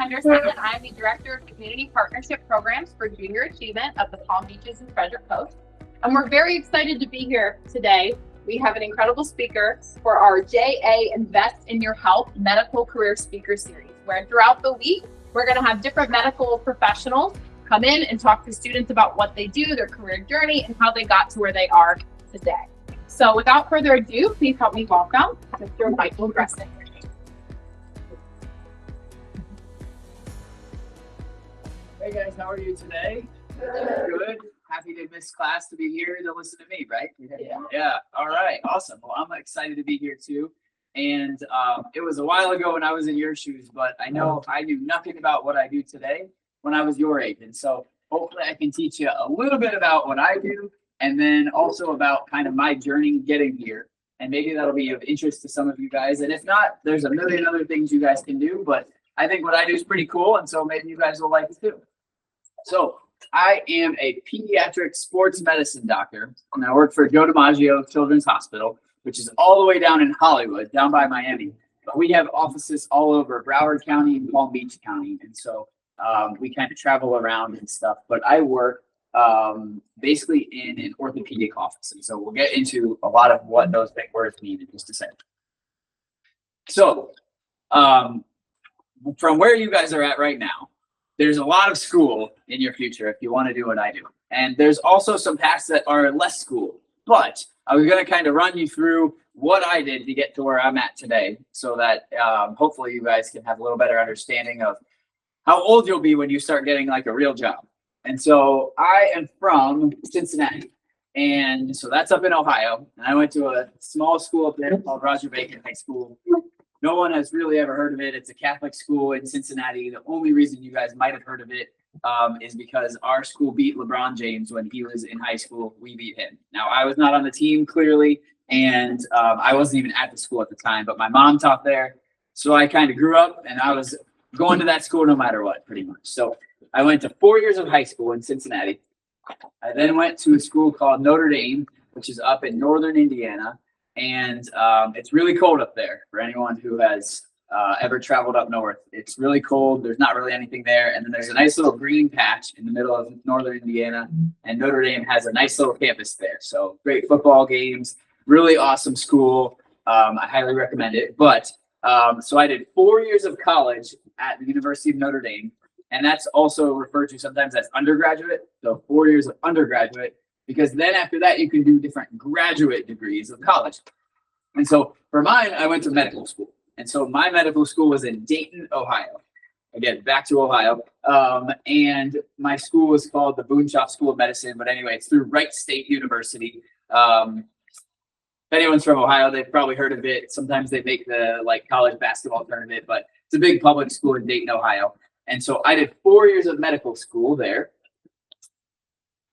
Henderson, and I'm the Director of Community Partnership Programs for Junior Achievement of the Palm Beaches and Treasure Coast. And we're very excited to be here today. We have an incredible speaker for our JA Invest in Your Health Medical Career Speaker Series, where throughout the week, we're going to have different medical professionals come in and talk to students about what they do, their career journey, and how they got to where they are today. So without further ado, please help me welcome Mr. Michael Gressick. Hey guys, how are you today? Good. Happy to miss class to be here to listen to me, right? Yeah. All right. Awesome. Well, I'm excited to be here too. And it was a while ago when I was in your shoes, but I know I knew nothing about what I do today when I was your age. And so hopefully I can teach you a little bit about what I do and then also about kind of my journey getting here. And maybe that'll be of interest to some of you guys. And if not, there's a million other things you guys can do, but I think what I do is pretty cool. And so maybe you guys will like it too. So I am a pediatric sports medicine doctor, and I work for DiMaggio Children's Hospital, which is all the way down in Hollywood, down by Miami. But we have offices all over Broward County and Palm Beach County, and so we kind of travel around and stuff. But I work basically in an orthopedic office, and so we'll get into a lot of what those big words mean in just a second. So from where you guys are at right now, there's a lot of school in your future if you want to do what I do. And there's also some paths that are less school. But I was going to kind of run you through what I did to get to where I'm at today so that hopefully you guys can have a little better understanding of how old you'll be when you start getting like a real job. And so I am from Cincinnati. And so that's up in Ohio. And I went to a small school up there called Roger Bacon High School. No one has really ever heard of it. It's a Catholic school in Cincinnati. The only reason you guys might have heard of it is because our school beat LeBron James when he was in high school. We beat him. Now, I was not on the team, clearly, and I wasn't even at the school at the time, but my mom taught there. So I kind of grew up, and I was going to that school no matter what, pretty much. So I went to 4 years of high school in Cincinnati. I then went to a school called Notre Dame, which is up in northern Indiana. And it's really cold up there for anyone who has ever traveled up north. It's really cold. There's not really anything there. And then there's a nice little green patch in the middle of northern Indiana. And Notre Dame has a nice little campus there. So great football games, really awesome school. I highly recommend it. But so I did 4 years of college at the University of Notre Dame. And that's also referred to sometimes as undergraduate. So 4 years of undergraduate. Because then after that, you can do different graduate degrees of college. And so for mine, I went to medical school. And so my medical school was in Dayton, Ohio. Again, back to Ohio. And my school was called the Boonshaw School of Medicine. But anyway, it's through Wright State University. If anyone's from Ohio, they've probably heard of it. Sometimes they make the college basketball tournament, but it's a big public school in Dayton, Ohio. And so I did 4 years of medical school there.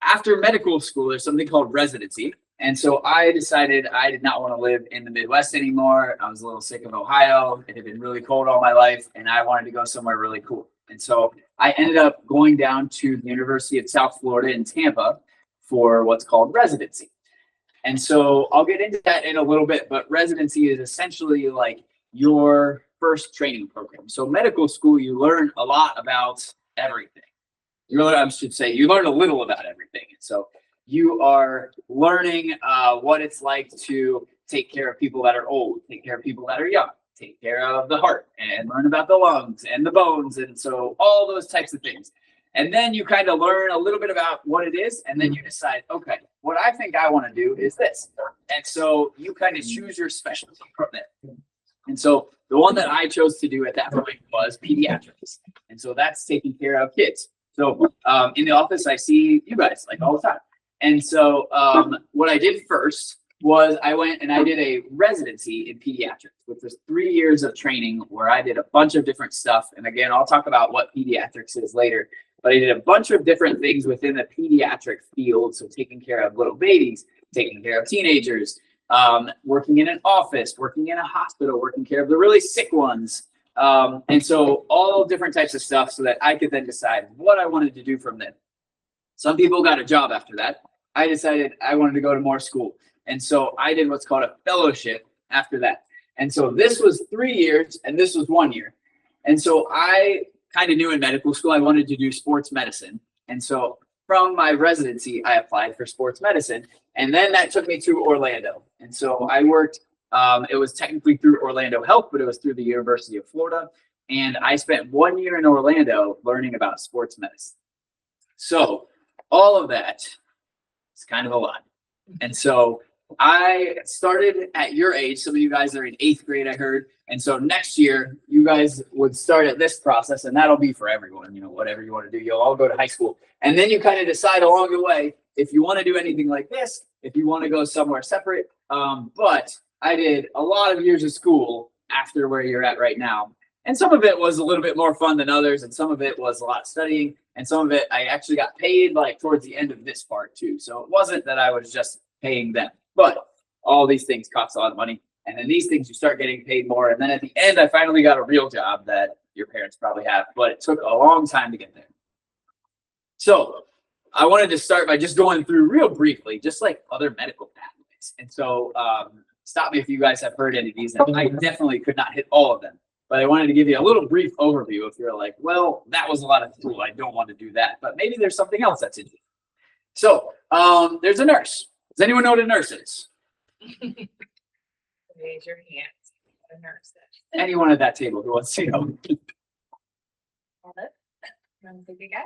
After medical school, there's something called residency. And so I decided I did not want to live in the Midwest anymore. I was a little sick of Ohio. It had been really cold all my life, and I wanted to go somewhere really cool. And so I ended up going down to the University of South Florida in Tampa for what's called residency. And so I'll get into that in a little bit, but residency is essentially like your first training program. So medical school, you learn a lot about everything. You learn a little about everything. So you are learning what it's like to take care of people that are old, take care of people that are young, take care of the heart, and learn about the lungs and the bones. And so all those types of things. And then you kind of learn a little bit about what it is. And then you decide, okay, what I think I want to do is this. And so you kind of choose your specialty from there. And so the one that I chose to do at that point was pediatrics. And so that's taking care of kids. So in the office, I see you guys like all the time. And so what I did first was I went and I did a residency in pediatrics, which was 3 years of training where I did a bunch of different stuff. And again, I'll talk about what pediatrics is later, but I did a bunch of different things within the pediatric field. So taking care of little babies, taking care of teenagers, working in an office, working in a hospital, working care of the really sick ones. And so all different types of stuff so that I could then decide what I wanted to do from there. Some people got a job after that. I decided I wanted to go to more school. And so I did what's called a fellowship after that. And so this was 3 years and this was 1 year. And so I kind of new in medical school. I wanted to do sports medicine. And so from my residency, I applied for sports medicine. And then that took me to Orlando. And so I worked, it was technically through Orlando Health, but it was through the University of Florida. And I spent 1 year in Orlando learning about sports medicine. So all of that is kind of a lot. And so I started at your age. Some of you guys are in 8th grade, I heard. And so next year, you guys would start at this process, and that'll be for everyone, whatever you want to do. You'll all go to high school. And then you kind of decide along the way if you want to do anything like this, if you want to go somewhere separate. But I did a lot of years of school after where you're at right now. And some of it was a little bit more fun than others, and some of it was a lot of studying, and some of it I actually got paid like towards the end of this part too. So it wasn't that I was just paying them, but all these things cost a lot of money. And then these things you start getting paid more. And then at the end, I finally got a real job that your parents probably have, but it took a long time to get there. So I wanted to start by just going through real briefly, just like other medical pathways. And so stop me if you guys have heard any of these. I definitely could not hit all of them. But I wanted to give you a little brief overview if you're like, well, that was a lot of school. I don't want to do that. But maybe there's something else that's interesting. So there's a nurse. Does anyone know what a nurse is? Raise your hand. A nurse. Anyone at that table who wants to know? Olive, want to take a guess?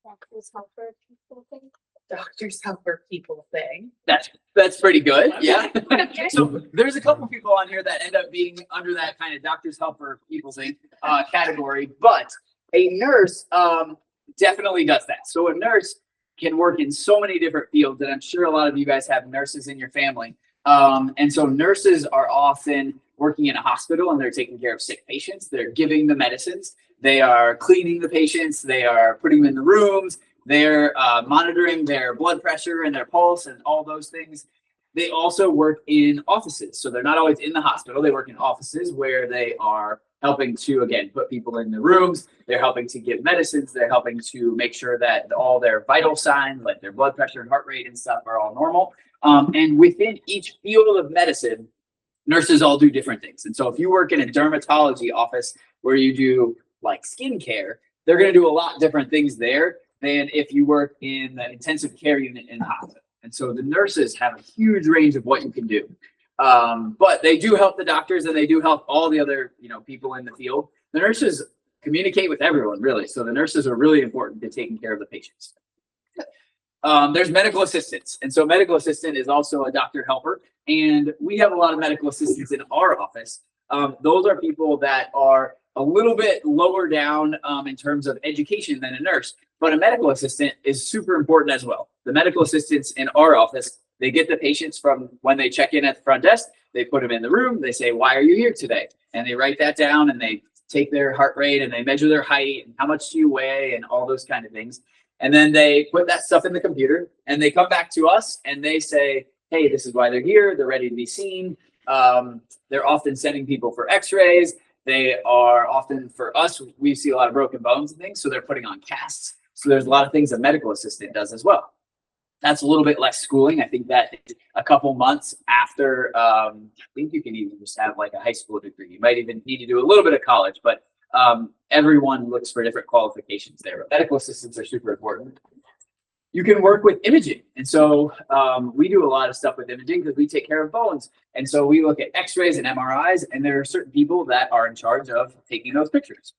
Doctors helper people thing. Doctors helper people thing. That's pretty good. Yeah. Okay. So there's a couple people on here that end up being under that kind of doctor's helper people thing category, but a nurse definitely does that. So a nurse can work in so many different fields, and I'm sure a lot of you guys have nurses in your family. And so nurses are often working in a hospital, and they're taking care of sick patients. They're giving the medicines. They are cleaning the patients. They are putting them in the rooms. They're monitoring their blood pressure and their pulse and all those things. They also work in offices. So they're not always in the hospital. They work in offices where they are helping to, again, put people in the rooms. They're helping to give medicines. They're helping to make sure that all their vital signs, like their blood pressure and heart rate and stuff, are all normal. And within each field of medicine, nurses all do different things. And so if you work in a dermatology office where you do like skincare, they're going to do a lot different things there than if you work in the intensive care unit in the hospital. And so the nurses have a huge range of what you can do. But they do help the doctors, and they do help all the other, people in the field. The nurses communicate with everyone, really. So the nurses are really important to taking care of the patients. There's medical assistants. And so medical assistant is also a doctor helper. And we have a lot of medical assistants in our office. Those are people that are a little bit lower down in terms of education than a nurse. But a medical assistant is super important as well. The medical assistants in our office, they get the patients from when they check in at the front desk, they put them in the room, they say, why are you here today? And they write that down, and they take their heart rate, and they measure their height, and how much do you weigh, and all those kind of things. And then they put that stuff in the computer, and they come back to us, and they say, hey, this is why they're here. They're ready to be seen. They're often sending people for x-rays. They are often, for us, we see a lot of broken bones and things, so they're putting on casts. So there's a lot of things a medical assistant does as well. That's a little bit less schooling. I think that a couple months after, I think you can even just have like a high school degree. You might even need to do a little bit of college, but everyone looks for different qualifications there. But medical assistants are super important. You can work with imaging. And so we do a lot of stuff with imaging because we take care of bones. And so we look at x-rays and MRIs, and there are certain people that are in charge of taking those pictures.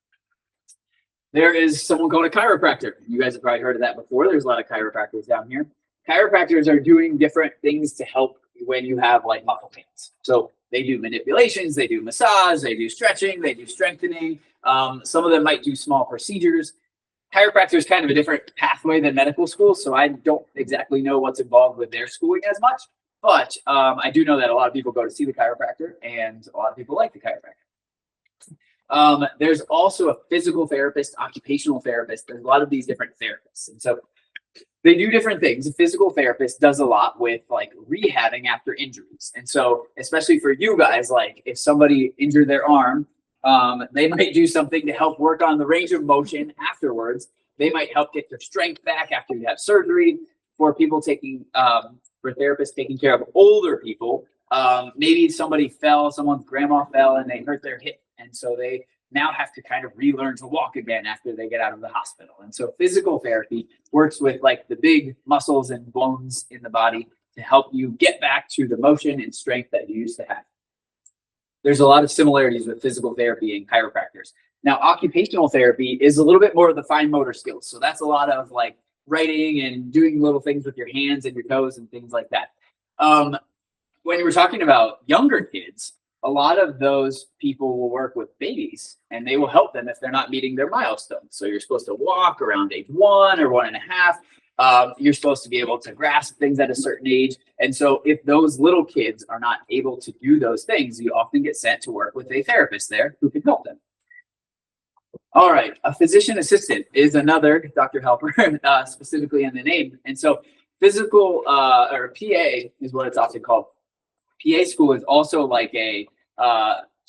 There is someone called a chiropractor. You guys have probably heard of that before. There's a lot of chiropractors down here. Chiropractors are doing different things to help when you have like muscle pains. So they do manipulations, they do massage, they do stretching, they do strengthening. Some of them might do small procedures. Chiropractor is kind of a different pathway than medical school, so I don't exactly know what's involved with their schooling as much. But I do know that a lot of people go to see the chiropractor, and a lot of people like the chiropractor. There's also a physical therapist, occupational therapist. There's a lot of these different therapists. And so they do different things. A physical therapist does a lot with like rehabbing after injuries. And so especially for you guys, like if somebody injured their arm, they might do something to help work on the range of motion afterwards. They might help get their strength back after you have surgery. For people taking, for therapists taking care of older people, maybe somebody fell, someone's grandma fell and they hurt their hip. And so they now have to kind of relearn to walk again after they get out of the hospital. And so physical therapy works with like the big muscles and bones in the body to help you get back to the motion and strength that you used to have. There's a lot of similarities with physical therapy and chiropractors. Now, occupational therapy is a little bit more of the fine motor skills. So that's a lot of like writing and doing little things with your hands and your toes and things like that. When you were talking about younger kids, a lot of those people will work with babies and they will help them if they're not meeting their milestones. So you're supposed to walk around age 1 or 1.5. You're supposed to be able to grasp things at a certain age. And so if those little kids are not able to do those things, you often get sent to work with a therapist there who can help them. All right, a physician assistant is another Dr. Helper, specifically in the name. And so physical or PA is what it's often called. PA school is also like a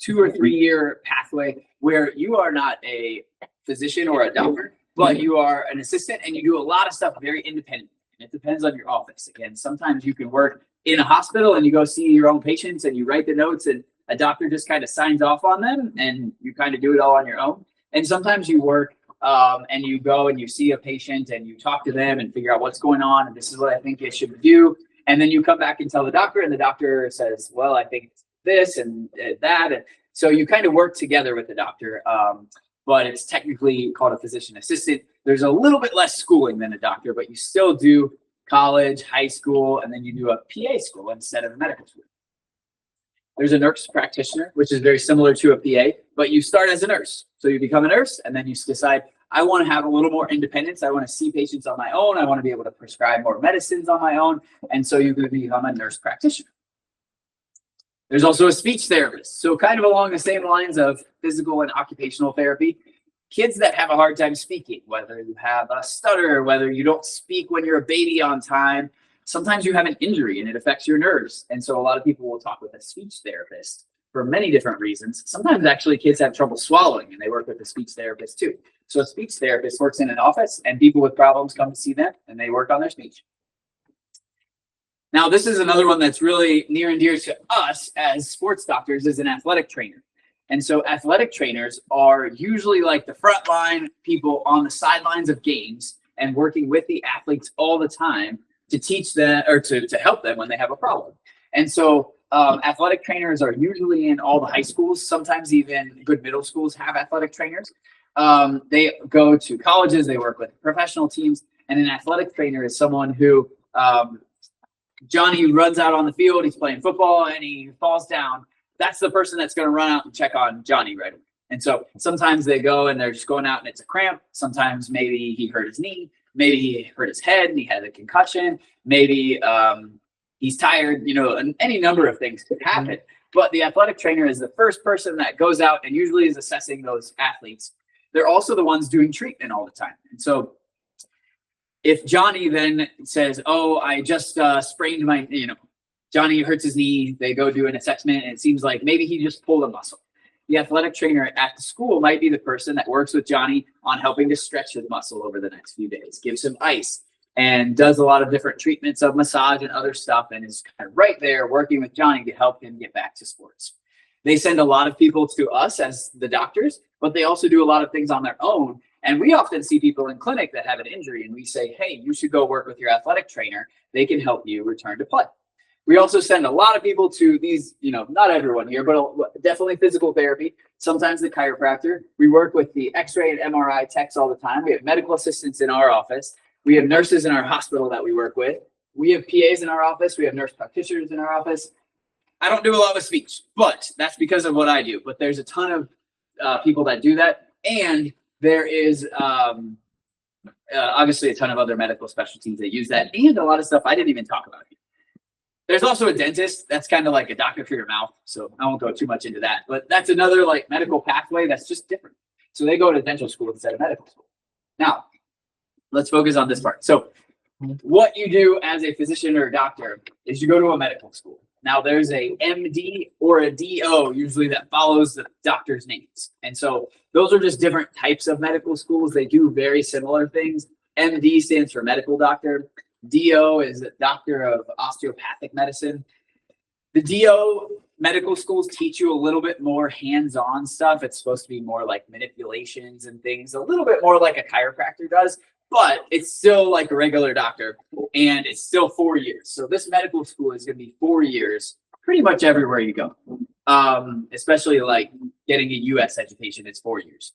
2 or 3 year pathway where you are not a physician or a doctor, but you are an assistant and you do a lot of stuff very independently. And it depends on your office. Again, sometimes you can work in a hospital and you go see your own patients and you write the notes and a doctor just kind of signs off on them and you kind of do it all on your own. And sometimes you work and you go and you see a patient and you talk to them and figure out what's going on. And this is what I think they should do. And then you come back and tell the doctor and the doctor says, well, I think it's this and that. And so you kind of work together with the doctor. But it's technically called a physician assistant. There's a little bit less schooling than a doctor, but you still do college, high school, and then you do a PA school instead of a medical school. There's a nurse practitioner, which is very similar to a PA, but you start as a nurse. So you become a nurse, and then you decide, I want to have a little more independence. I want to see patients on my own. I want to be able to prescribe more medicines on my own. And so you can become a nurse practitioner. There's also a speech therapist. So kind of along the same lines of physical and occupational therapy, kids that have a hard time speaking, whether you have a stutter, whether you don't speak when you're a baby on time, sometimes you have an injury and it affects your nerves. And so a lot of people will talk with a speech therapist for many different reasons. Sometimes actually kids have trouble swallowing and they work with a speech therapist too. So a speech therapist works in an office and people with problems come to see them and they work on their speech. Now, this is another one that's really near and dear to us as sports doctors, is an athletic trainer. And so athletic trainers are usually like the frontline people on the sidelines of games and working with the athletes all the time to teach them or to help them when they have a problem. And so athletic trainers are usually in all the high schools. Sometimes even good middle schools have athletic trainers. They go to colleges, they work with professional teams, and an athletic trainer is someone who Johnny runs out on the field, he's playing football and he falls down. That's the person that's going to run out and check on Johnny right away. And so sometimes they go and they're just going out and it's a cramp. Sometimes maybe he hurt his knee, maybe he hurt his head and he had a concussion, maybe he's tired, you know, and any number of things could happen. But the athletic trainer is the first person that goes out and usually is assessing those athletes. They're also the ones doing treatment all the time. And so if Johnny then says, oh, I just sprained my, you know, Johnny hurts his knee, they go do an assessment and it seems like maybe he just pulled a muscle. The athletic trainer at the school might be the person that works with Johnny on helping to stretch his muscle over the next few days, gives him ice and does a lot of different treatments of massage and other stuff and is kind of right there working with Johnny to help him get back to sports. They send a lot of people to us as the doctors, but they also do a lot of things on their own. And we often see people in clinic that have an injury and we say, hey, you should go work with your athletic trainer. They can help you return to play. We also send a lot of people to these, you know, not everyone here, but definitely physical therapy, sometimes the chiropractor. We work with the x-ray and MRI techs all the time. We have medical assistants in our office. We have nurses in our hospital that we work with. We have PAs in our office. We have nurse practitioners in our office. I don't do a lot with speech, but that's because of what I do. But there's a ton of people that do that. And there is obviously a ton of other medical specialties that use that and a lot of stuff I didn't even talk about here. There's also a dentist. That's kind of like a doctor for your mouth. So I won't go too much into that. But that's another like medical pathway that's just different. So they go to dental school instead of medical school. Now, let's focus on this part. So what you do as a physician or a doctor is you go to a medical school. Now there's a MD or a DO usually that follows the doctor's names. And so those are just different types of medical schools. They do very similar things. MD stands for medical doctor. DO is a doctor of osteopathic medicine. The DO medical schools teach you a little bit more hands-on stuff. It's supposed to be more like manipulations and things, a little bit more like a chiropractor does, but it's still like a regular doctor, and it's still 4 years. So this medical school is going to be 4 years pretty much everywhere you go. Especially like getting a US education, it's 4 years.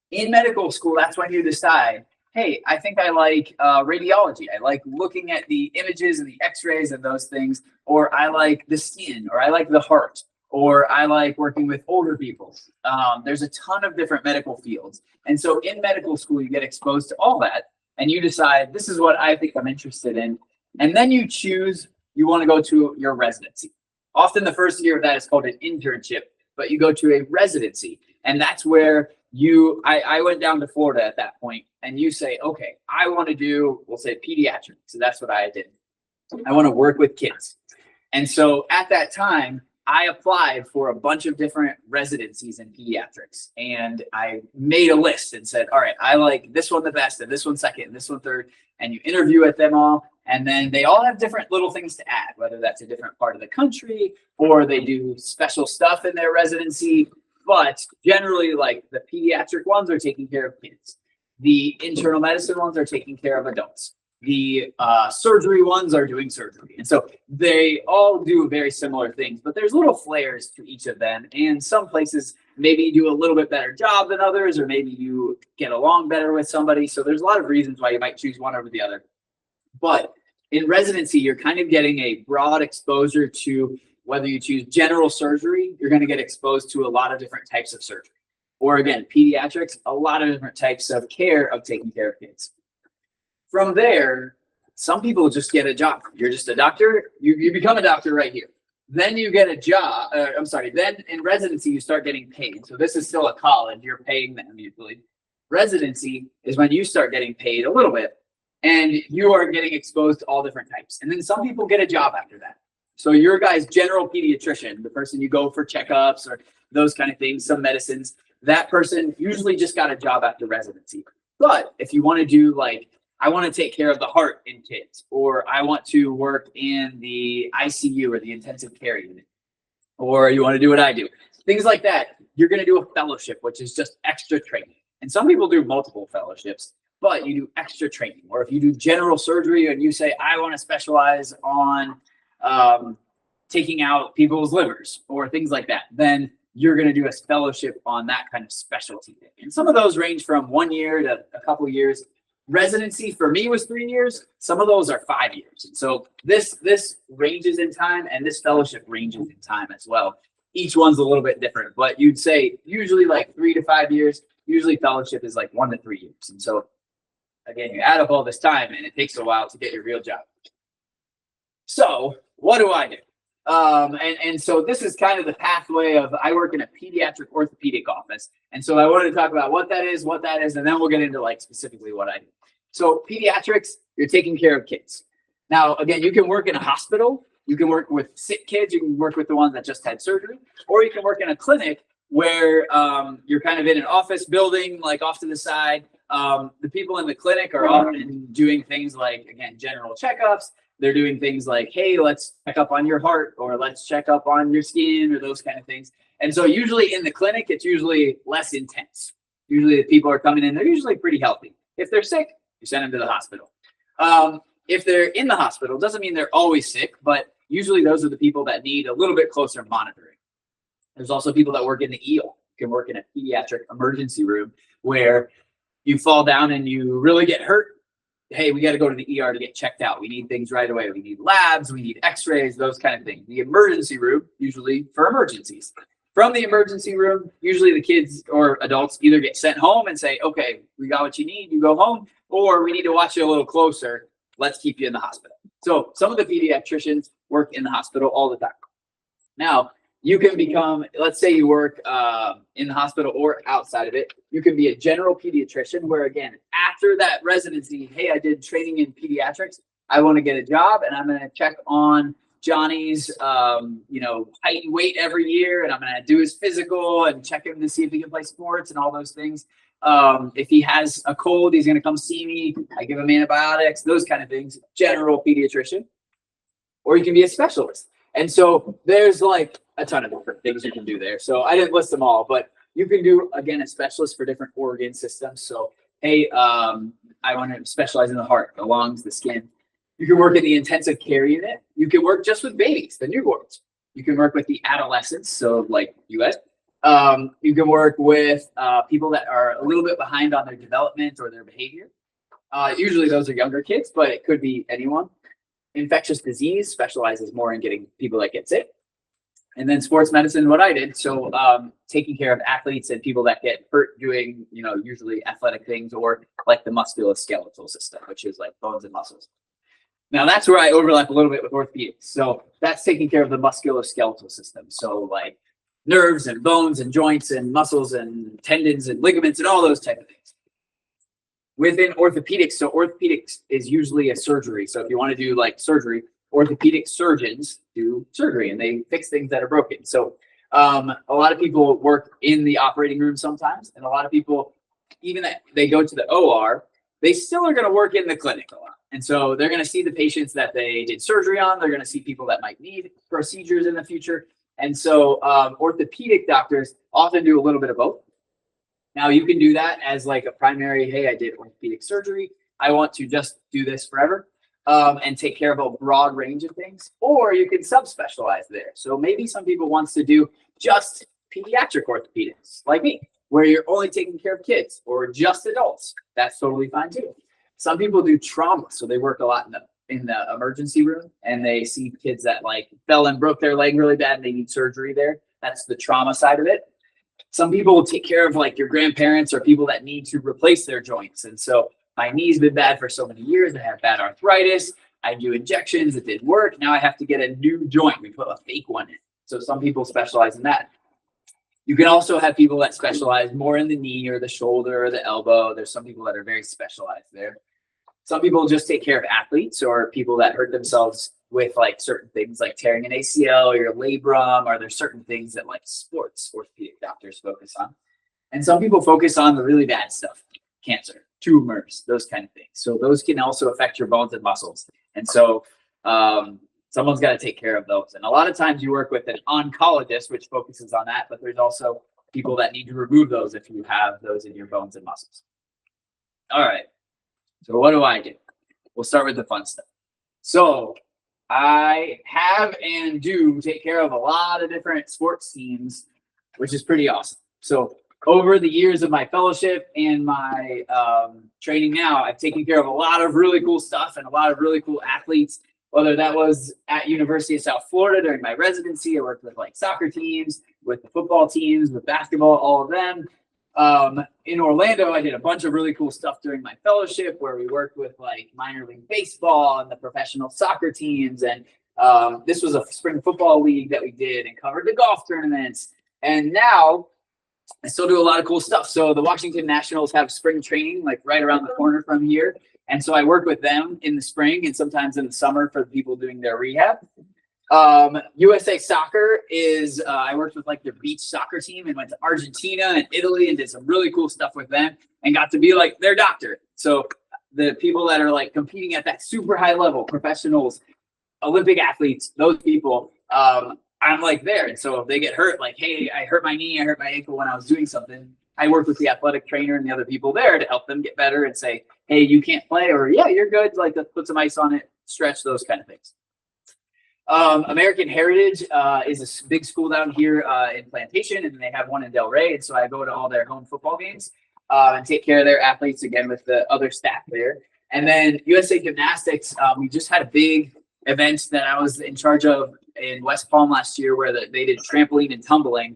In medical school, that's when you decide, hey, I think I like radiology. I like looking at the images and the x-rays and those things, or I like the skin, or I like the heart, or I like working with older people. There's a ton of different medical fields. And so in medical school, you get exposed to all that, and you decide, this is what I think I'm interested in. And then you choose, you want to go to your residency. Often the first year of that is called an internship, but you go to a residency, and that's where I went down to Florida at that point, and you say, okay, I want to do, we'll say pediatrics. So that's what I did. I want to work with kids. And so at that time, I applied for a bunch of different residencies in pediatrics, and I made a list and said, all right, I like this one the best, and this one second, and this one third, and you interview at them all. And then they all have different little things to add, whether that's a different part of the country or they do special stuff in their residency. But generally, like the pediatric ones are taking care of kids. The internal medicine ones are taking care of adults. The surgery ones are doing surgery. And so they all do very similar things, but there's little flares to each of them. And some places maybe you do a little bit better job than others, or maybe you get along better with somebody. So there's a lot of reasons why you might choose one over the other. But in residency, you're kind of getting a broad exposure to, whether you choose general surgery, you're going to get exposed to a lot of different types of surgery. Or again, pediatrics, a lot of different types of care of taking care of kids. From there, some people just get a job. You're just a doctor, you become a doctor right here. Then you get a job, then in residency, you start getting paid. So this is still a college, you're paying them usually. Residency is when you start getting paid a little bit, and you are getting exposed to all different types. And then some people get a job after that. So your guy's general pediatrician, the person you go for checkups or those kind of things, some medicines, that person usually just got a job after residency. But if you want to do like, I want to take care of the heart in kids, or I want to work in the ICU or the intensive care unit, or you want to do what I do, things like that, you're going to do a fellowship, which is just extra training. And some people do multiple fellowships, but you do extra training. Or if you do general surgery and you say, I want to specialize on taking out people's livers or things like that, then you're going to do a fellowship on that kind of specialty. And some of those range from 1 year to a couple of years. Residency for me was 3 years. Some of those are 5 years. And so this ranges in time, and this fellowship ranges in time as well. Each one's a little bit different, but you'd say usually like 3 to 5 years. Usually fellowship is like 1 to 3 years. And so again, you add up all this time, and it takes a while to get your real job. So what do I do? And so this is kind of the pathway of, I work in a pediatric orthopedic office. And so I wanted to talk about what that is, and then we'll get into like specifically what I do. So pediatrics, you're taking care of kids. Now, again, you can work in a hospital, you can work with sick kids, you can work with the ones that just had surgery, or you can work in a clinic where you're kind of in an office building, like off to the side. The people in the clinic are often doing things like, again, general checkups. They're doing things like, hey, let's check up on your heart, or let's check up on your skin, or those kind of things. And so usually in the clinic, it's usually less intense. Usually the people are coming in, they're usually pretty healthy. If they're sick, you send them to the hospital. If they're in the hospital, doesn't mean they're always sick, but usually those are the people that need a little bit closer monitoring. There's also people that work in the ER. You can work in a pediatric emergency room where you fall down and you really get hurt. Hey, we got to go to the ER to get checked out. We need things right away. We need labs, we need x-rays, those kind of things. The emergency room, usually for emergencies. From the emergency room, usually the kids or adults either get sent home and say, okay, we got what you need, you go home, or we need to watch you a little closer. Let's keep you in the hospital. So some of the pediatricians work in the hospital all the time. Now, you can become, let's say you work in the hospital or outside of it, you can be a general pediatrician where, again, after that residency, hey, I did training in pediatrics, I want to get a job, and I'm going to check on Johnny's, height and weight every year, and I'm going to do his physical and check him to see if he can play sports and all those things. If he has a cold, he's going to come see me. I give him antibiotics, those kind of things. General pediatrician. Or you can be a specialist. And so there's like a ton of different things you can do there. So I didn't list them all, but you can do, again, a specialist for different organ systems. So, hey, I want to specialize in the heart, the lungs, the skin. You can work in the intensive care unit. You can work just with babies, the newborns. You can work with the adolescents, so like you guys. You can work with people that are a little bit behind on their development or their behavior. Usually those are younger kids, but it could be anyone. Infectious disease specializes more in getting people that get sick. And then sports medicine, what I did. So taking care of athletes and people that get hurt doing, usually athletic things, or like the musculoskeletal system, which is like bones and muscles. Now that's where I overlap a little bit with orthopedics. So that's taking care of the musculoskeletal system. So like nerves and bones and joints and muscles and tendons and ligaments and all those type of things. Within orthopedics, so orthopedics is usually a surgery. So if you want to do like surgery, orthopedic surgeons do surgery and they fix things that are broken. So a lot of people work in the operating room sometimes, and a lot of people, even that they go to the OR, they still are going to work in the clinic a lot. And so they're going to see the patients that they did surgery on. They're going to see people that might need procedures in the future. And so orthopedic doctors often do a little bit of both. Now you can do that as like a primary, hey, I did orthopedic surgery. I want to just do this forever and take care of a broad range of things. Or you can subspecialize there. So maybe some people wants to do just pediatric orthopedics like me, where you're only taking care of kids, or just adults. That's totally fine too. Some people do trauma, so they work a lot in the emergency room, and they see kids that like fell and broke their leg really bad and they need surgery there. That's the trauma side of it. Some people will take care of like your grandparents or people that need to replace their joints. And so my knee's been bad for so many years. I have bad arthritis. I do injections. It didn't work. Now I have to get a new joint. We put a fake one in. So some people specialize in that. You can also have people that specialize more in the knee or the shoulder or the elbow. There's some people that are very specialized there. Some people just take care of athletes or people that hurt themselves with like certain things like tearing an ACL or your labrum, or there's certain things that like sports orthopedic doctors focus on. And some people focus on the really bad stuff, cancer, tumors, those kind of things. So those can also affect your bones and muscles. And so someone's got to take care of those. And a lot of times you work with an oncologist, which focuses on that, but there's also people that need to remove those if you have those in your bones and muscles. All right. So what do I do? We'll start with the fun stuff. So I have and do take care of a lot of different sports teams, which is pretty awesome. So over the years of my fellowship and my training now, I've taken care of a lot of really cool stuff and a lot of really cool athletes, whether that was at University of South Florida during my residency. I worked with like soccer teams, with the football teams, with basketball, all of them. In Orlando, I did a bunch of really cool stuff during my fellowship where we worked with like minor league baseball and the professional soccer teams. And this was a spring football league that we did and covered the golf tournaments. And now I still do a lot of cool stuff. So the Washington Nationals have spring training like right around the corner from here. And so I work with them in the spring and sometimes in the summer for the people doing their rehab. USA Soccer is, I worked with like their beach soccer team and went to Argentina and Italy and did some really cool stuff with them and got to be like their doctor. So the people that are like competing at that super high level, professionals, Olympic athletes, those people, I'm like there. And so if they get hurt, like, hey, I hurt my knee, I hurt my ankle when I was doing something, I work with the athletic trainer and the other people there to help them get better and say, hey, you can't play, or yeah, you're good. Like, let's put some ice on it, stretch, those kind of things. American Heritage is a big school down here in Plantation, and they have one in Delray. And so I go to all their home football games and take care of their athletes again with the other staff there. And then USA Gymnastics, we just had a big event that I was in charge of in West Palm last year where they did trampoline and tumbling.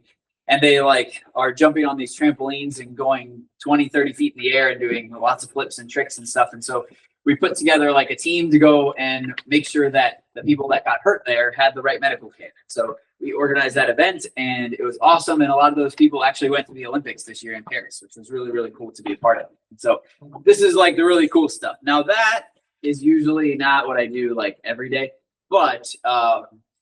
And they like are jumping on these trampolines and going 20, 30 feet in the air and doing lots of flips and tricks and stuff. And so we put together like a team to go and make sure that the people that got hurt there had the right medical care. So we organized that event and it was awesome. And a lot of those people actually went to the Olympics this year in Paris, which was really, really cool to be a part of. And so this is like the really cool stuff. Now that is usually not what I do like every day, but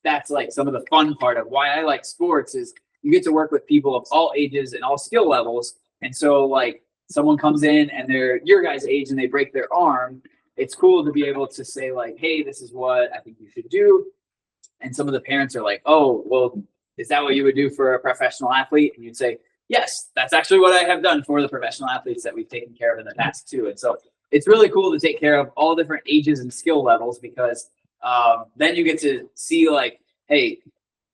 that's like some of the fun part of why I like sports is you get to work with people of all ages and all skill levels. And so like someone comes in and they're your guys' age and they break their arm, it's cool to be able to say like, hey, this is what I think you should do. And some of the parents are like, oh, well, is that what you would do for a professional athlete? And you'd say, yes, that's actually what I have done for the professional athletes that we've taken care of in the past too. And so it's really cool to take care of all different ages and skill levels, because then you get to see like, hey,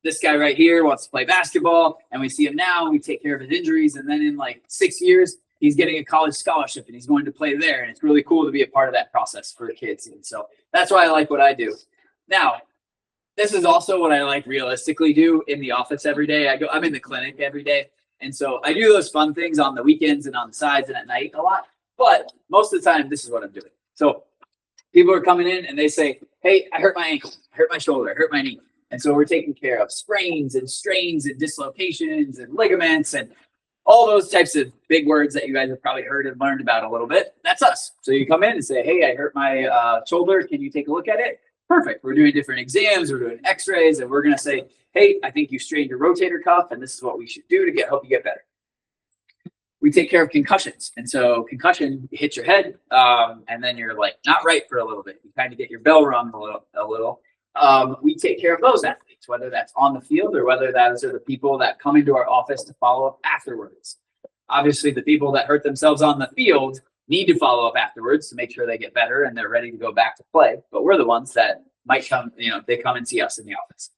this guy right here wants to play basketball, and we see him now, we take care of his injuries, and then in like 6 years, he's getting a college scholarship and he's going to play there. And it's really cool to be a part of that process for kids. And so that's why I like what I do. Now, this is also what I like realistically do in the office every day. I'm in the clinic every day. And so I do those fun things on the weekends and on the sides and at night a lot. But most of the time, this is what I'm doing. So people are coming in and they say, hey, I hurt my ankle, I hurt my shoulder, I hurt my knee. And so we're taking care of sprains and strains and dislocations and ligaments and all those types of big words that you guys have probably heard and learned about a little bit. That's us. So you come in and say, hey, I hurt my shoulder. Can you take a look at it? Perfect. We're doing different exams. We're doing x-rays. And we're going to say, hey, I think you strained your rotator cuff, and this is what we should do to help you get better. We take care of concussions. And so concussion, you hit your head, and then you're like not right for a little bit. You kind of get your bell rung a little. We take care of those athletes, whether that's on the field or whether those are the people that come into our office to follow up afterwards. Obviously, the people that hurt themselves on the field need to follow up afterwards to make sure they get better and they're ready to go back to play. But we're the ones that might come, they come and see us in the office.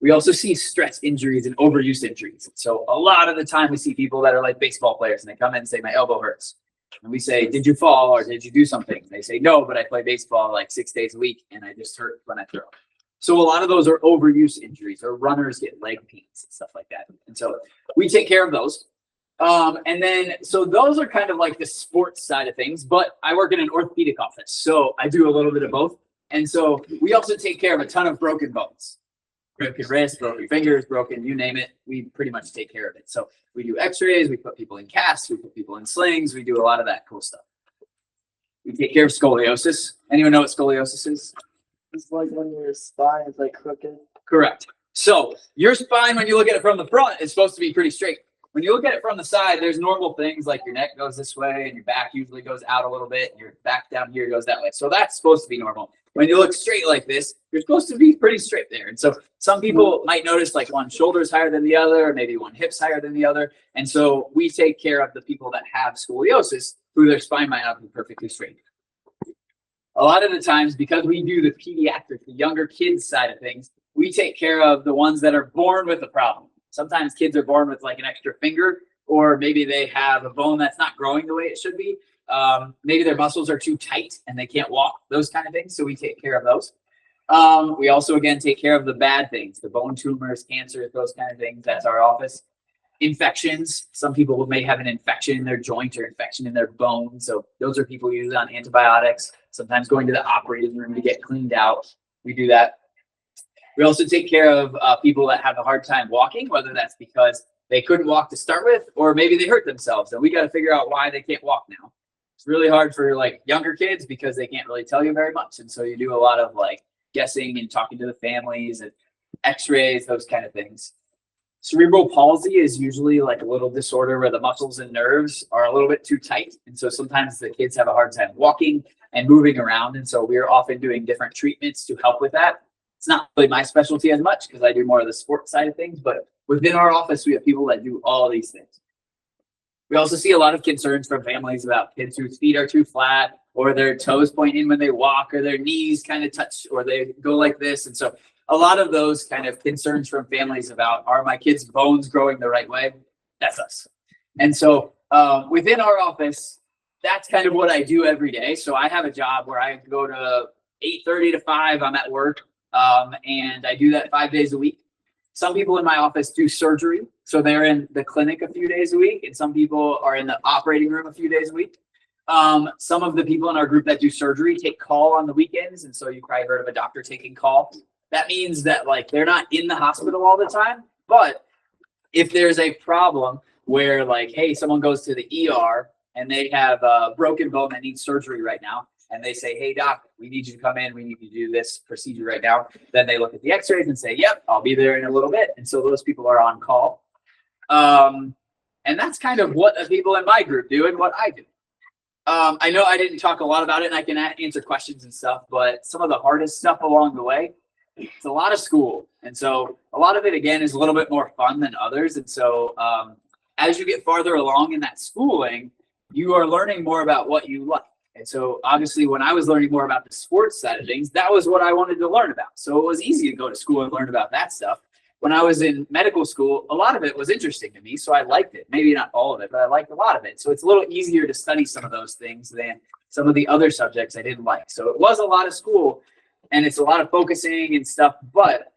We also see stress injuries and overuse injuries. So a lot of the time we see people that are like baseball players and they come in and say, my elbow hurts. And we say, did you fall or did you do something? And they say, no, but I play baseball like 6 days a week and I just hurt when I throw. So a lot of those are overuse injuries, or runners get leg pains and stuff like that. And so we take care of those. And then, so those are kind of like the sports side of things, but I work in an orthopedic office, so I do a little bit of both. And so we also take care of a ton of broken bones. Broken wrists, broken fingers, broken, you name it, we pretty much take care of it. So we do x-rays, we put people in casts, we put people in slings, we do a lot of that cool stuff. We take care of scoliosis. Anyone know what scoliosis is? It's like when your spine is like crooked. Correct. So your spine, when you look at it from the front, is supposed to be pretty straight. When you look at it from the side, there's normal things like your neck goes this way and your back usually goes out a little bit and your back down here goes that way. So that's supposed to be normal. When you look straight like this, you're supposed to be pretty straight there. And so some people might notice like one shoulder's higher than the other, or maybe one hip's higher than the other. And so we take care of the people that have scoliosis who their spine might not be perfectly straight. A lot of the times, because we do the pediatric, the younger kids side of things, we take care of the ones that are born with a problem. Sometimes kids are born with like an extra finger, or maybe they have a bone that's not growing the way it should be. Maybe their muscles are too tight and they can't walk, those kind of things. So we take care of those. We also, again, take care of the bad things, the bone tumors, cancers, those kind of things. That's our office. Infections. Some people may have an infection in their joint or infection in their bone. So those are people usually on antibiotics, sometimes going to the operating room to get cleaned out. We do that. We also take care of people that have a hard time walking, whether that's because they couldn't walk to start with, or maybe they hurt themselves. And we got to figure out why they can't walk now. It's really hard for like younger kids because they can't really tell you very much. And so you do a lot of like guessing and talking to the families and x-rays, those kind of things. Cerebral palsy is usually like a little disorder where the muscles and nerves are a little bit too tight. And so sometimes the kids have a hard time walking and moving around. And so we're often doing different treatments to help with that. It's not really my specialty as much because I do more of the sports side of things, but within our office, we have people that do all these things. We also see a lot of concerns from families about kids whose feet are too flat, or their toes point in when they walk, or their knees kind of touch, or they go like this. And so a lot of those kind of concerns from families about, are my kids' bones growing the right way? That's us. And so within our office, that's kind of what I do every day. So I have a job where I go to 8:30 to 5, I'm at work, and I do that 5 days a week. Some people in my office do surgery, so they're in the clinic a few days a week, and some people are in the operating room a few days a week. Some of the people in our group that do surgery take call on the weekends, and so you probably heard of a doctor taking call. That means that like they're not in the hospital all the time, but if there's a problem where like, hey, someone goes to the ER and they have a broken bone that needs surgery right now, and they say, hey, doc, we need you to come in. We need you to do this procedure right now. Then they look at the x-rays and say, yep, I'll be there in a little bit. And so those people are on call. And that's kind of what the people in my group do and what I do. I know I didn't talk a lot about it, and I can answer questions and stuff, but some of the hardest stuff along the way it's a lot of school. And so a lot of it, again, is a little bit more fun than others. And so as you get farther along in that schooling, you are learning more about what you like. And so obviously when I was learning more about the sports side of things, that was what I wanted to learn about. So it was easy to go to school and learn about that stuff. When I was in medical school, a lot of it was interesting to me, so I liked it. Maybe not all of it, but I liked a lot of it. So it's a little easier to study some of those things than some of the other subjects I didn't like. So it was a lot of school, and it's a lot of focusing and stuff, but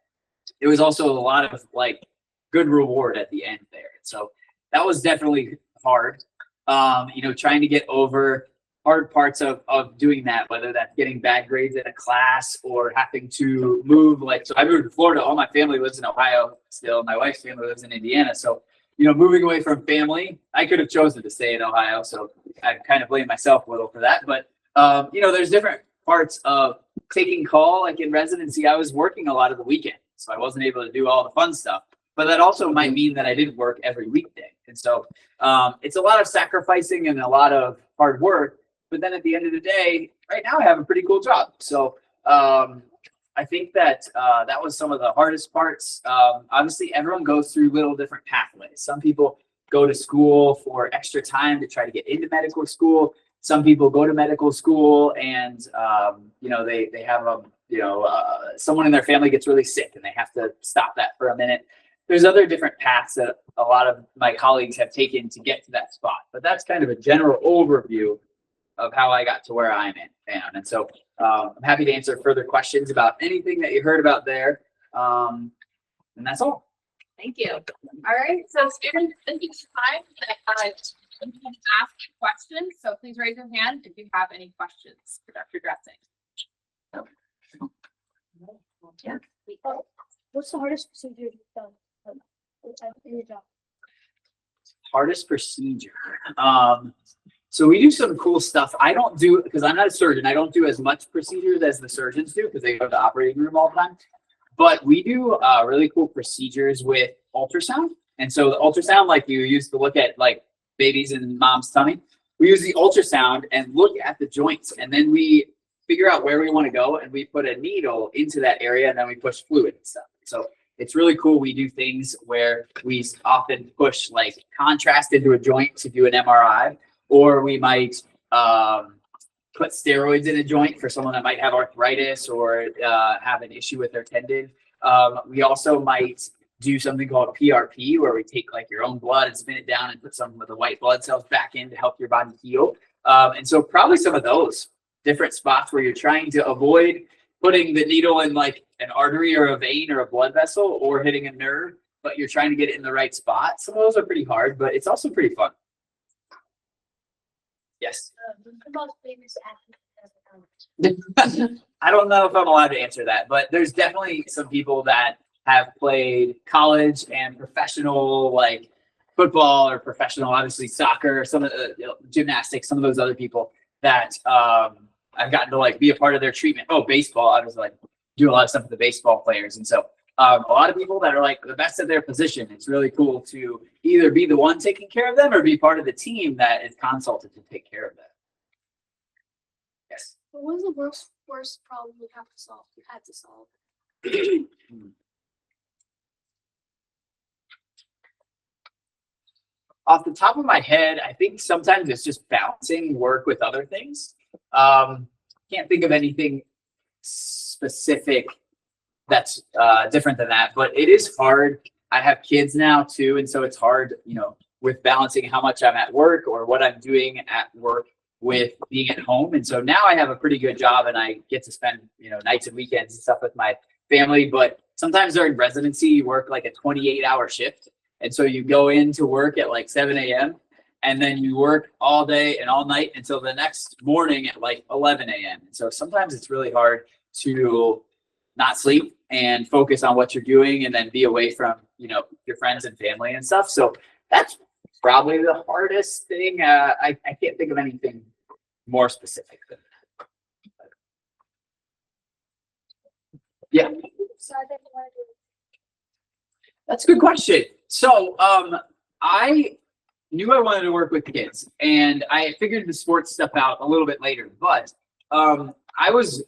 it was also a lot of like good reward at the end there. So that was definitely hard. Trying to get over hard parts of doing that, whether that's getting bad grades in a class or having to move. So I moved to Florida. All my family lives in Ohio still. My wife's family lives in Indiana. So, moving away from family, I could have chosen to stay in Ohio. So I kind of blame myself a little for that. But, there's different parts of taking call. Like in residency, I was working a lot of the weekend. So I wasn't able to do all the fun stuff. But that also might mean that I didn't work every weekday. And so it's a lot of sacrificing and a lot of hard work. But then at the end of the day, right now I have a pretty cool job. So I think that that was some of the hardest parts. Obviously, everyone goes through little different pathways. Some people go to school for extra time to try to get into medical school. Some people go to medical school and, they have someone in their family gets really sick and they have to stop that for a minute. There's other different paths that a lot of my colleagues have taken to get to that spot. But that's kind of a general overview of how I got to where I'm at. And so I'm happy to answer further questions about anything that you heard about there. And that's all. Thank you. All right, so students, this is time that you can ask questions. So please raise your hand if you have any questions for Dr. Dressing. Yeah. What's the hardest procedure you've done in your job? Hardest procedure. So we do some cool stuff. I don't do, because I'm not a surgeon, I don't do as much procedures as the surgeons do because they go to the operating room all the time. But we do really cool procedures with ultrasound. And so the ultrasound, like you used to look at like babies in mom's tummy, we use the ultrasound and look at the joints. And then we figure out where we want to go and we put a needle into that area and then we push fluid and stuff. So it's really cool. We do things where we often push like contrast into a joint to do an MRI, or we might put steroids in a joint for someone that might have arthritis or have an issue with their tendon. We also might do something called PRP, where we take like your own blood and spin it down and put some of the white blood cells back in to help your body heal. And so probably some of those different spots where you're trying to avoid putting the needle in like an artery or a vein or a blood vessel or hitting a nerve, but you're trying to get it in the right spot. Some of those are pretty hard, but it's also pretty fun. Yes. The most famous athlete. I don't know if I'm allowed to answer that, but there's definitely some people that have played college and professional, like football or professional, obviously soccer, some of the gymnastics, some of those other people that I've gotten to like be a part of their treatment. Oh, baseball. I was like do a lot of stuff with the baseball players. And so a lot of people that are like the best at their position, it's really cool to either be the one taking care of them or be part of the team that is consulted to take care of them. Yes. What was the worst problem you had to solve? Off the top of my head, I think sometimes it's just balancing work with other things. Can't think of anything specific that's different than that, but it is hard. I have kids now too, and so it's hard, with balancing how much I'm at work or what I'm doing at work with being at home. And so now I have a pretty good job and I get to spend, nights and weekends and stuff with my family. But sometimes during residency, you work like a 28-hour shift. And so you go into work at like 7 a.m. and then you work all day and all night until the next morning at like 11 a.m. And so sometimes it's really hard to not sleep and focus on what you're doing and then be away from, your friends and family and stuff. So that's probably the hardest thing. I can't think of anything more specific than that. Yeah. That's a good question. So I knew I wanted to work with kids and I figured the sports stuff out a little bit later, but I was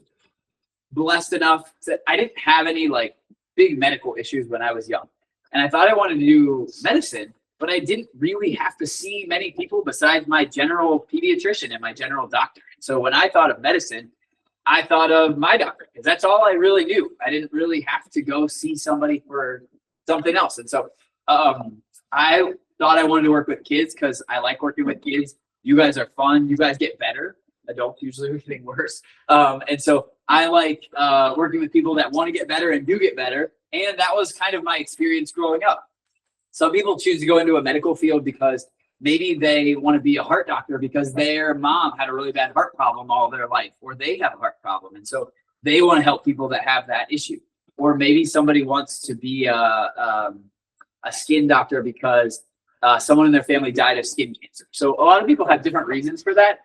blessed enough that I didn't have any like big medical issues when I was young. And I thought I wanted to do medicine, but I didn't really have to see many people besides my general pediatrician and my general doctor. So when I thought of medicine, I thought of my doctor because that's all I really knew. I didn't really have to go see somebody for something else. And so I thought I wanted to work with kids because I like working with kids. You guys are fun. You guys get better. Adults usually are getting worse. And so I like working with people that want to get better and do get better. And that was kind of my experience growing up. Some people choose to go into a medical field because maybe they want to be a heart doctor because their mom had a really bad heart problem all their life, or they have a heart problem. And so they want to help people that have that issue. Or maybe somebody wants to be a skin doctor because someone in their family died of skin cancer. So a lot of people have different reasons for that.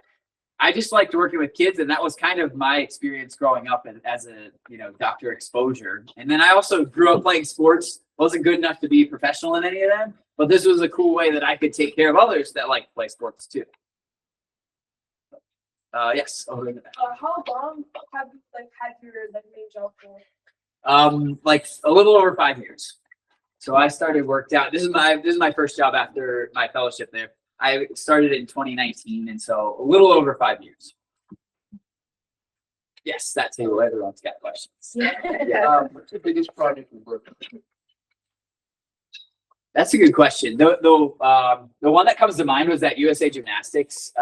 I just liked working with kids, and that was kind of my experience growing up as a doctor exposure. And then I also grew up playing sports. Wasn't good enough to be professional in any of them, but this was a cool way that I could take care of others that like to play sports too. Yes. How long have you had your main job for? Like a little over 5 years. So I started worked out. This is my first job after my fellowship there. I started in 2019, and so a little over 5 years. Yes, that's who everyone's got questions. What's the biggest project you've worked on? That's a good question. The one that comes to mind was that USA Gymnastics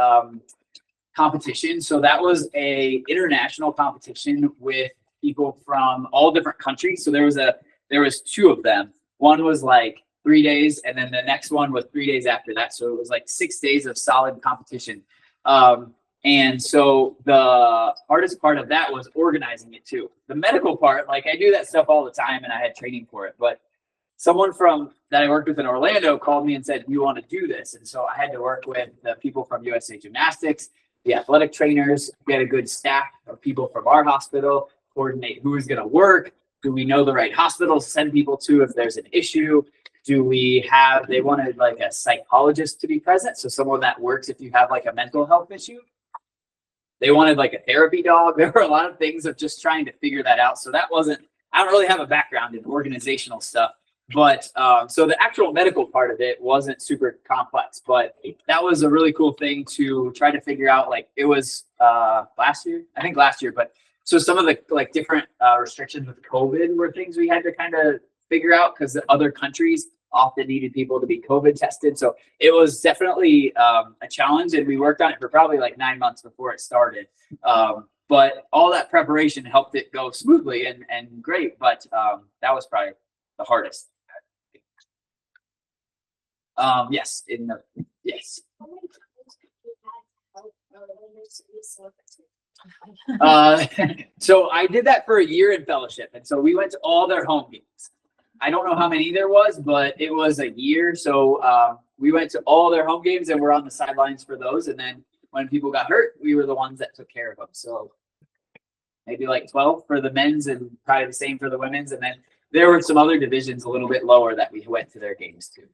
competition. So that was a international competition with people from all different countries. So there was two of them. One was like 3 days, and then the next one was 3 days after that. So it was like 6 days of solid competition. And so the hardest part of that was organizing it too. The medical part, like I do that stuff all the time and I had training for it, but someone that I worked with in Orlando called me and said, "You want to do this?" And so I had to work with the people from USA Gymnastics, the athletic trainers, get a good staff of people from our hospital, coordinate who is going to work. Do we know the right hospitals to send people to if there's an issue? They wanted like a psychologist to be present. So someone that works if you have like a mental health issue. They wanted like a therapy dog. There were a lot of things of just trying to figure that out. So I don't really have a background in organizational stuff, but so the actual medical part of it wasn't super complex, but that was a really cool thing to try to figure out. Like it was last year, but so some of the like different restrictions with COVID were things we had to kind of figure out because the other countries often needed people to be COVID tested. So it was definitely a challenge, and we worked on it for probably like 9 months before it started. But all that preparation helped it go smoothly and great. But that was probably the hardest. Yes. Yes. How many times have you had So I did that for a year in fellowship, and so we went to all their home games. I don't know how many there was, but it was a year. So we went to all their home games and we're on the sidelines for those. And then when people got hurt, we were the ones that took care of them. So maybe like 12 for the men's and probably the same for the women's. And then there were some other divisions a little bit lower that we went to their games too.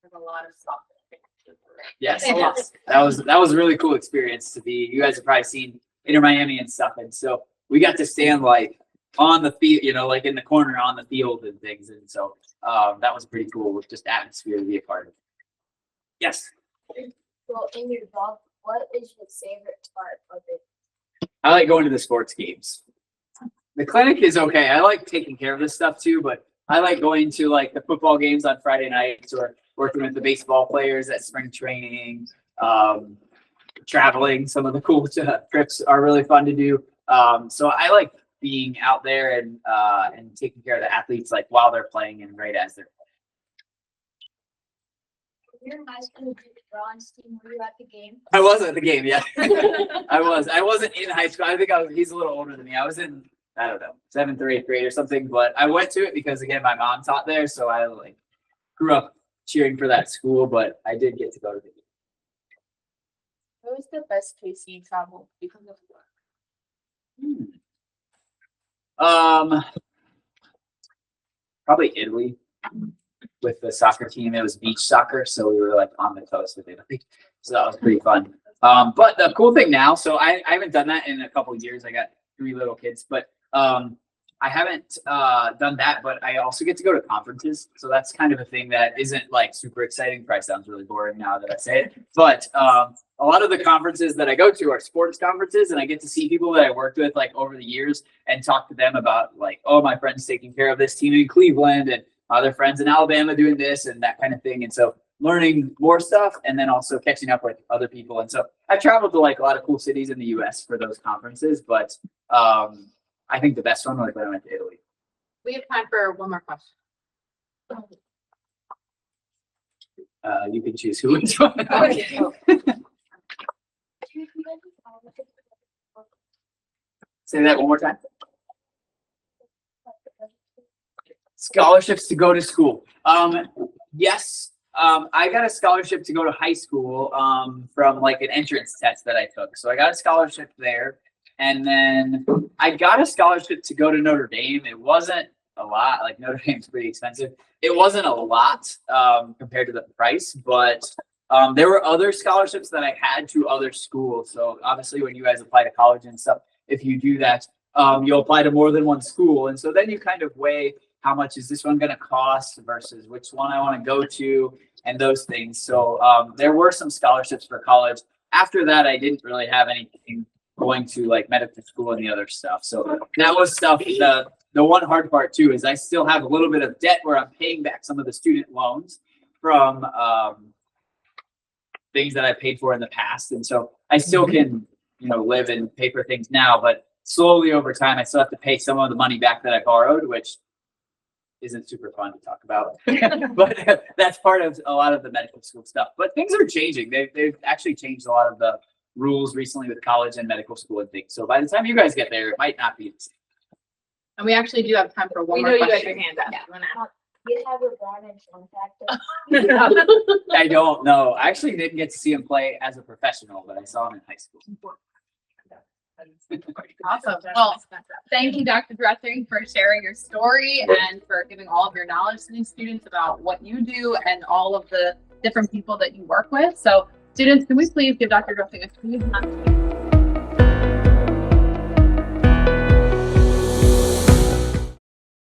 There's a lot of stuff. Yes, yes. That was a really cool experience to be. You guys have probably seen Inter Miami and stuff. And so we got to stand like on the field, like in the corner on the field and things. And so that was pretty cool with just atmosphere to be a part of. Yes. Well, in your job, what is your favorite part of it? I like going to the sports games. The clinic is okay. I like taking care of this stuff too, but I like going to like the football games on Friday nights or working with the baseball players at spring training, traveling. Some of the cool trips are really fun to do. So I like being out there and taking care of the athletes like while they're playing and right as they're playing. You're in high school, did the bronze team, were you at the game? I was at the game, yeah. I wasn't in high school. I think he's a little older than me. I was in, I don't know, 7th or 8th grade or something, but I went to it because again, my mom taught there. So I like grew up cheering for that school, but I did get to go to the game. What was the best place you traveled because of work? Probably Italy with the soccer team. It was beach soccer, so we were like on the coast of Italy. So that was pretty fun. But the cool thing now, so I haven't done that in a couple of years. I got 3 little kids, but I haven't done that, but I also get to go to conferences. So that's kind of a thing that isn't like super exciting. Probably sounds really boring now that I say it. But a lot of the conferences that I go to are sports conferences, and I get to see people that I worked with like over the years and talk to them about like, oh, my friend's taking care of this team in Cleveland and other friends in Alabama doing this and that kind of thing. And so learning more stuff and then also catching up with other people. And so I traveled to like a lot of cool cities in the US for those conferences, but I think the best one was when I went to Italy. We have time for one more question. You can choose who which one. Okay. Say that one more time. Scholarships to go to school. Yes, I got a scholarship to go to high school from like an entrance test that I took. So I got a scholarship there. And then I got a scholarship to go to Notre Dame. It wasn't a lot. Like Notre Dame's pretty expensive. It wasn't a lot compared to the price, but there were other scholarships that I had to other schools. So obviously when you guys apply to college and stuff, if you do that, you'll apply to more than one school. And so then you kind of weigh how much is this one going to cost versus which one I want to go to and those things. So there were some scholarships for college. After that, I didn't really have anything going to like medical school and the other stuff. So that was stuff. The one hard part too is I still have a little bit of debt where I'm paying back some of the student loans from things that I paid for in the past. And so I still can, live and pay for things now, but slowly over time, I still have to pay some of the money back that I borrowed, which isn't super fun to talk about, but that's part of a lot of the medical school stuff. But things are changing. They've actually changed a lot of the rules recently with college and medical school and things. So by the time you guys get there, it might not be the same. And we actually do have time for one We more know you got question. your hand up. Yeah. You wanna ask? You have your Brownish factor. I don't know. I actually didn't get to see him play as a professional, but I saw him in high school. Awesome. Well, thank you, Dr. Dressing, for sharing your story and for giving all of your knowledge to these students about what you do and all of the different people that you work with. So students, can we please give Dr. Dressing a huge hand?